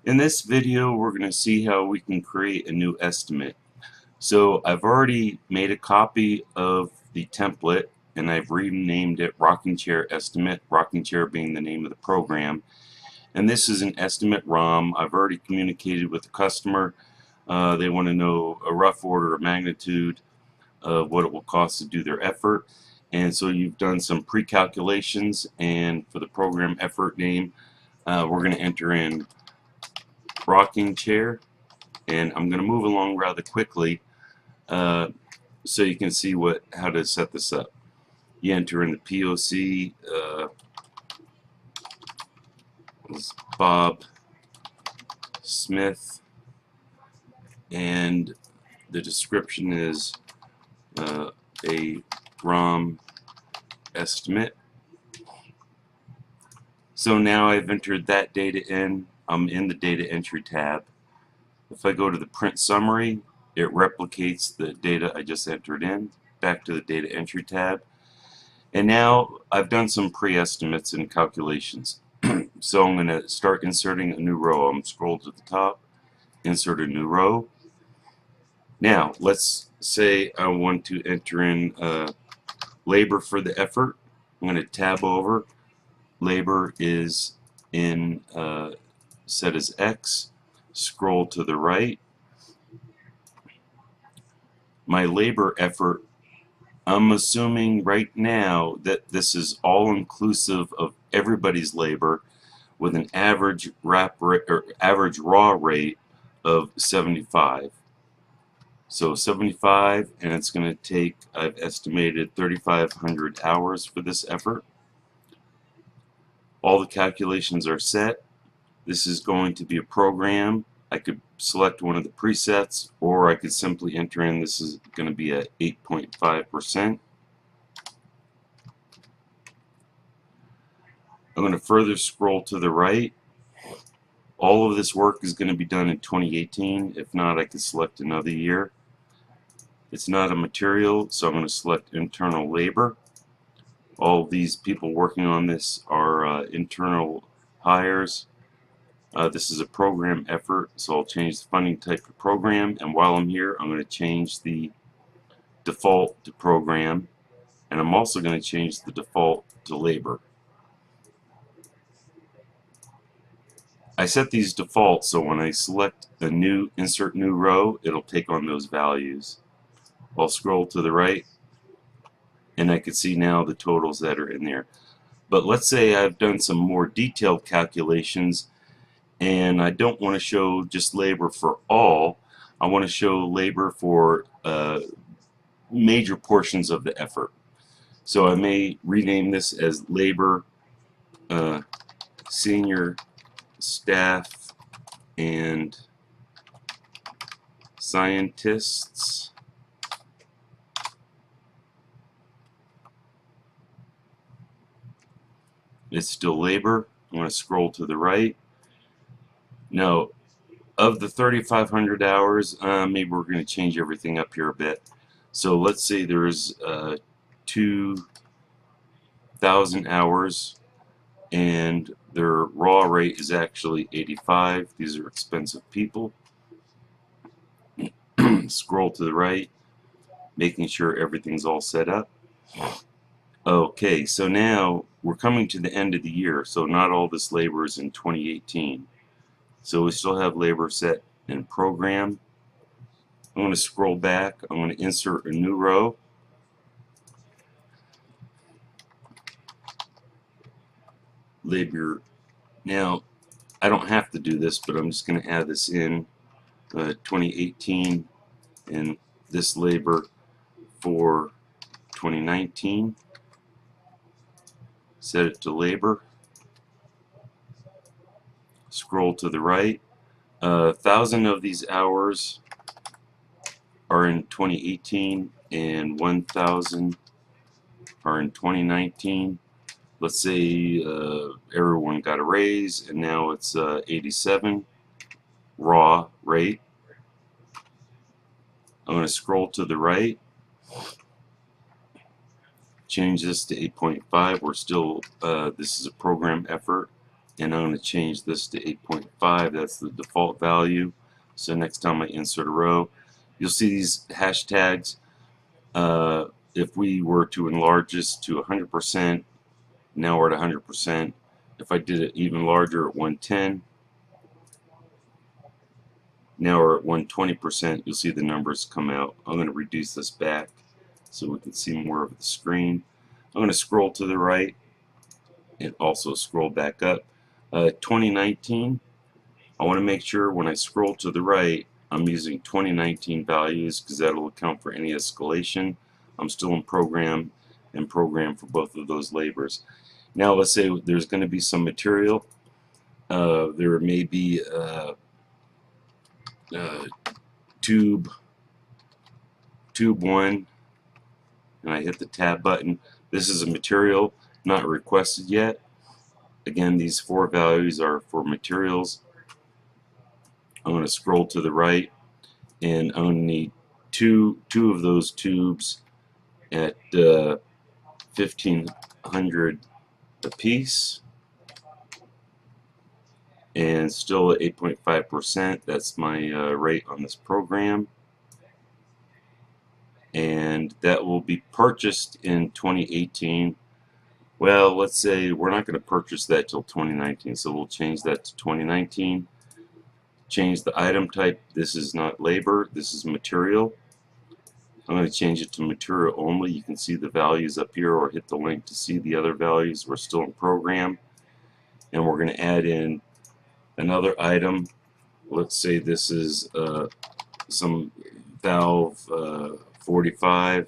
In this video, we're going to see how we can create a new estimate. So I've already made a copy of the template and I've renamed it Rocking Chair Estimate, Rocking Chair being the name of the program. And this is an estimate ROM. I've already communicated with the customer. They want to know a rough order of magnitude of what it will cost to do their effort. And so you've done some pre-calculations, and for the program effort name, we're going to enter in rocking chair, and I'm going to move along rather quickly so you can see how to set this up. You enter in the POC, Bob Smith, and the description is a ROM estimate. So now I've entered that data in. I'm in the data entry tab. If I go to the print summary, it replicates the data I just entered in. Back to the data entry tab. And now I've done some pre-estimates and calculations. So I'm going to start inserting a new row. I'm scroll to the top, insert a new row. Now let's say I want to enter in labor for the effort. I'm going to tab over. Labor is in set as X. Scroll to the right. My labor effort, I'm assuming right now that this is all inclusive of everybody's labor with an average average raw rate of 75. So 75, and it's going to take, I've estimated 3,500 hours for this effort. All the calculations are set. This is going to be a program. I could select one of the presets, or I could simply enter in, this is going to be at 8.5%. I'm going to further scroll to the right. All of this work is going to be done in 2018. If not, I could select another year. It's not a material, so I'm going to select internal labor. All of these people working on this are internal hires. This is a program effort, so I'll change the funding type to program, and while I'm here, I'm going to change the default to program, and I'm also going to change the default to labor. I set these defaults so when I select a new insert new row, it'll take on those values. I'll scroll to the right, and I can see now the totals that are in there. But let's say I've done some more detailed calculations and I don't want to show just labor for all. I want to show labor for major portions of the effort. So I may rename this as labor, senior staff, and scientists. It's still labor. I'm going to scroll to the right. Now, of the 3,500 hours, maybe we're going to change everything up here a bit. So let's say there's 2,000 hours and their raw rate is actually 85. These are expensive people. Scroll to the right, making sure everything's all set up. Okay, so now we're coming to the end of the year, so not all this labor is in 2018. So we still have labor set in program. I'm going to scroll back. I'm going to insert a new row. Labor. Now, I don't have to do this, but I'm just going to add this in 2018 and this labor for 2019. Set it to labor. Scroll to the right. 1,000 of these hours are in 2018 and 1,000 are in 2019. Let's say everyone got a raise and now it's 87 raw rate. I'm going to scroll to the right, change this to 8.5. We're still, this is a program effort, and I'm going to change this to 8.5. That's the default value. So next time I insert a row, you'll see these hashtags. If we were to enlarge this to 100%, now we're at 100%. If I did it even larger at 110, now we're at 120%. You'll see the numbers come out. I'm going to reduce this back so we can see more of the screen. I'm going to scroll to the right and also scroll back up. 2019, I want to make sure when I scroll to the right I'm using 2019 values because that'll account for any escalation. I'm still in program and program for both of those labors. Now let's say there's going to be some material. There may be tube 1, and I hit the tab button. This is a material not requested yet. Again, these 4 values are for materials. I'm going to scroll to the right, and I'm going to need two of those tubes at 1,500 a piece, and still at 8.5%. That's my rate on this program, and that will be purchased in 2018. Well, let's say we're not going to purchase that till 2019, so we'll change that to 2019. Change the item type. This is not labor, this is material. I'm going to change it to material only. You can see the values up here, or hit the link to see the other values. We're still in program, and we're going to add in another item. Let's say this is some valve 45.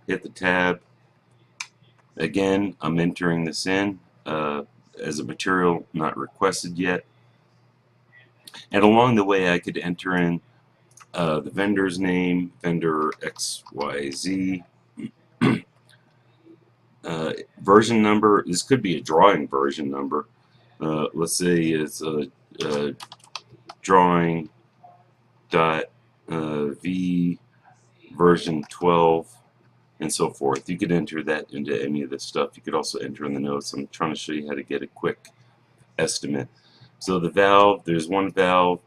Hit the tab. Again, I'm entering this in as a material not requested yet. And along the way I could enter in the vendor's name, vendor XYZ, version number. This could be a drawing version number. Let's say it's a drawing dot V version 12 and so forth. You could enter that into any of this stuff. You could also enter in the notes. I'm trying to show you how to get a quick estimate. So the valve, there's one valve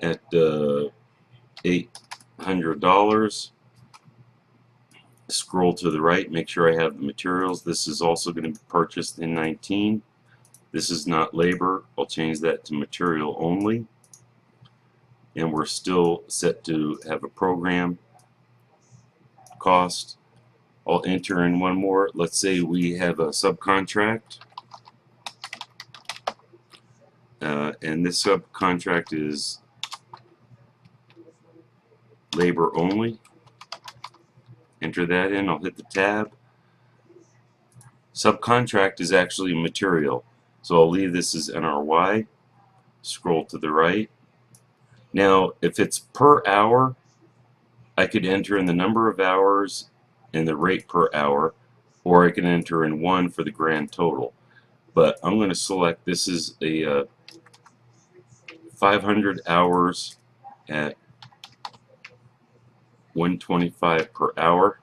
at $800. Scroll to the right, make sure I have the materials. This is also going to be purchased in 19. This is not labor. I'll change that to material only. And we're still set to have a program cost. I'll enter in one more. Let's say we have a subcontract. And this subcontract is labor only. Enter that in. I'll hit the tab. Subcontract is actually material, so I'll leave this as NRY. Scroll to the right. Now if it's per hour, I could enter in the number of hours and the rate per hour, or I can enter in 1 for the grand total. But I'm going to select this is a 500 hours at 125 per hour.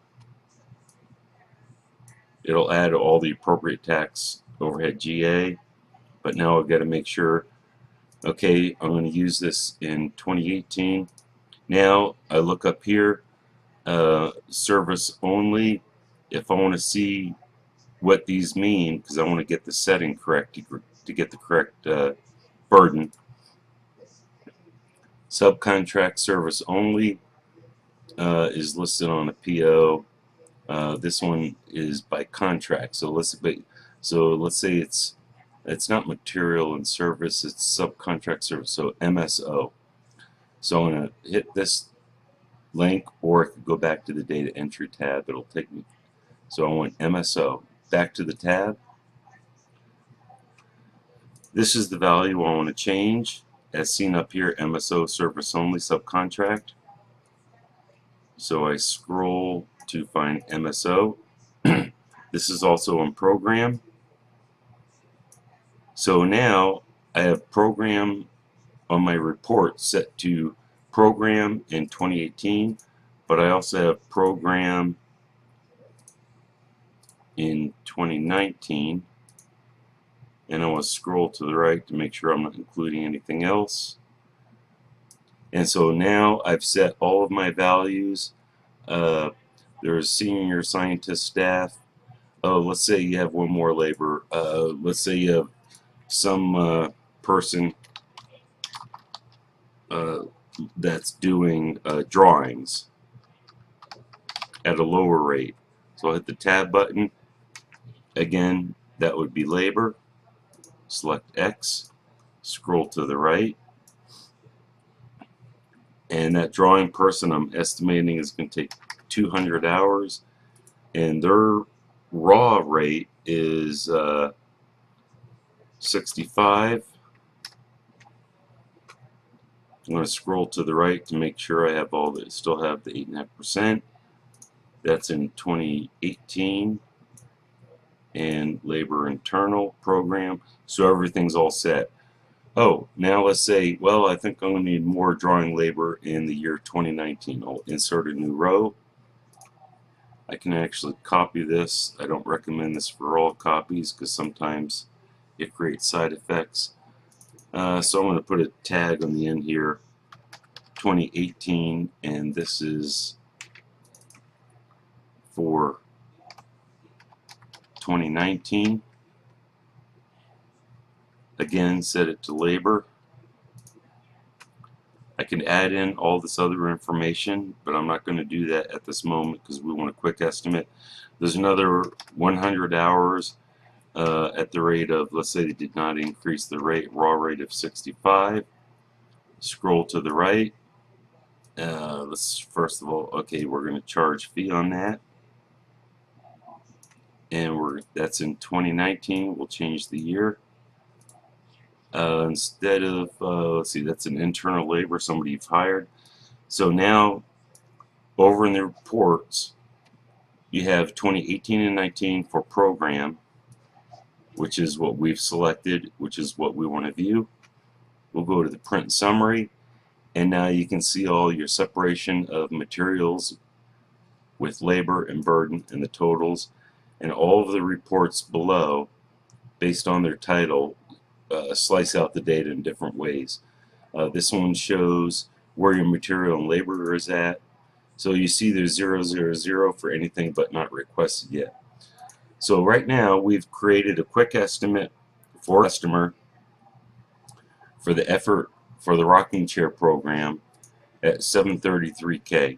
It'll add all the appropriate tax overhead GA, but now I've got to make sure, okay, I'm going to use this in 2018. Now I look up here, service only. If I want to see what these mean, because I want to get the setting correct to get the correct burden. Subcontract service only is listed on a PO. This one is by contract. So let's say it's not material and service, it's subcontract service, so MSO. So I'm going to hit this link, or I could go back to the data entry tab. It'll take me. So I want MSO. Back to the tab. This is the value I want to change, as seen up here, MSO service only subcontract. So I scroll to find MSO. This is also on program. So now I have program on my report set to program in 2018, but I also have program in 2019. and I want to scroll to the right to make sure I'm not including anything else. And so now I've set all of my values. There's senior scientist staff. Oh, let's say you have one more labor. Let's say you have some person that's doing drawings at a lower rate. So I'll hit the tab button. Again, that would be labor. Select X, scroll to the right, and that drawing person I'm estimating is going to take 200 hours, and their raw rate is 65. I'm going to scroll to the right to make sure I have all the, still have the 8.5%. That's in 2018, and labor internal program. So everything's all set. Oh, now let's say, well, I think I'm going to need more drawing labor in the year 2019. I'll insert a new row. I can actually copy this. I don't recommend this for all copies because sometimes it creates side effects. So I'm going to put a tag on the end here, 2018, and this is for 2019. Again, set it to labor. I can add in all this other information, but I'm not going to do that at this moment because we want a quick estimate. There's another 100 hours at the rate of, let's say they did not increase the raw rate of 65. Scroll to the right. Let's first of all, okay, we're going to charge fee on that, and that's in 2019. We'll change the year. Instead of, let's see, that's an internal labor, somebody you've hired. So now, over in the reports, you have 2018 and 19 for program, which is what we've selected, which is what we want to view. We'll go to the print summary, and now you can see all your separation of materials with labor and burden and the totals, and all of the reports below, based on their title, slice out the data in different ways. This one shows where your material and labor is at. So you see there's 000 for anything but not requested yet. So right now we've created a quick estimate for a customer for the effort for the rocking chair program at $733K.